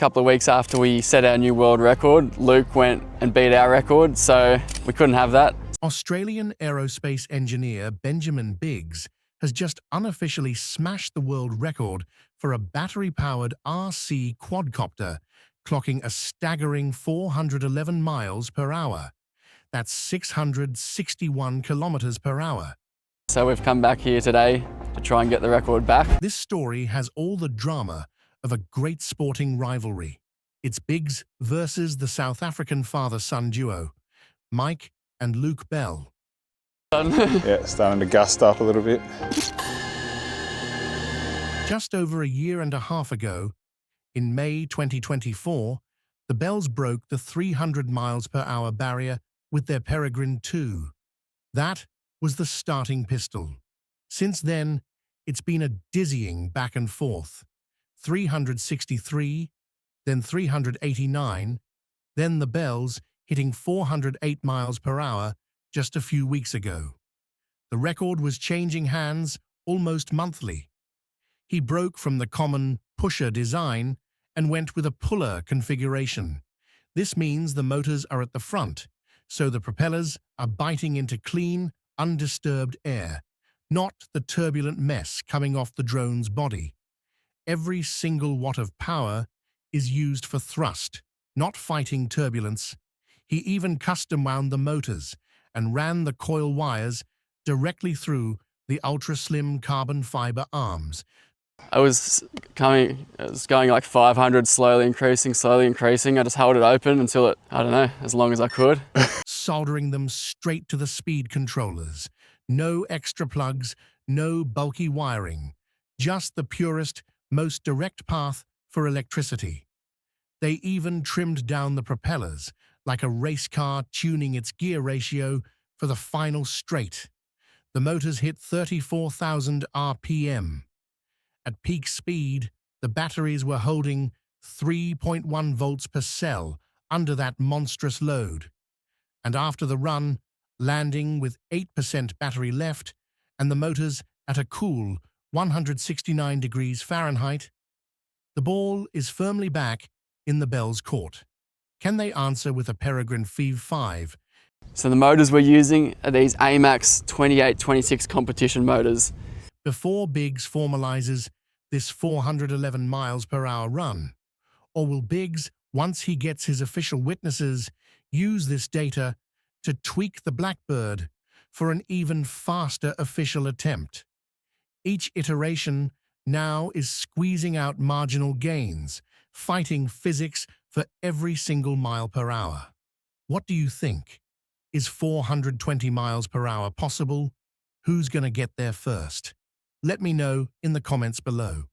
couple of weeks after we set our new world record, Luke went and beat our record, so we couldn't have that. Australian aerospace engineer Benjamin Biggs has just unofficially smashed the world record for a battery-powered RC quadcopter, clocking a staggering 411 miles per hour. That's 661 kilometers per hour. So we've come back here today to try and get the record back. This story has all the drama of a great sporting rivalry. It's Biggs versus the South African father-son duo, Mike and Luke Bell. Yeah, starting to gust up a little bit. Just over a year and a half ago, in May 2024, the Bells broke the 300 miles per hour barrier with their Peregrine 2. That was the starting pistol. Since then, it's been a dizzying back and forth. 363, then 389, then the Bells hitting 408 miles per hour just a few weeks ago. The record was changing hands almost monthly. He broke from the common pusher design and went with a puller configuration. This means the motors are at the front, so the propellers are biting into clean, undisturbed air, not the turbulent mess coming off the drone's body. Every single watt of power is used for thrust, not fighting turbulence. He even custom wound the motors and ran the coil wires directly through the ultra-slim carbon fiber arms. I was going like 500, slowly increasing. I just held it open until it, I don't know, as long as I could. Soldering them straight to the speed controllers. No extra plugs, no bulky wiring. Just the purest, most direct path for electricity. They even trimmed down the propellers, like a race car tuning its gear ratio for the final straight. The motors hit 34,000 RPM. At peak speed, the batteries were holding 3.1 volts per cell under that monstrous load. And after the run, landing with 8% battery left and the motors at a cool 169 degrees Fahrenheit, the ball is firmly back in the Bells' court. Can they answer with a Peregrine 5? So the motors we're using are these AMAX 2826 competition motors. Before Biggs formalizes this 411 miles per hour run? Or will Biggs, once he gets his official witnesses, use this data to tweak the Blackbird for an even faster official attempt? Each iteration now is squeezing out marginal gains, fighting physics for every single mile per hour. What do you think? Is 420 miles per hour possible? Who's going to get there first? Let me know in the comments below.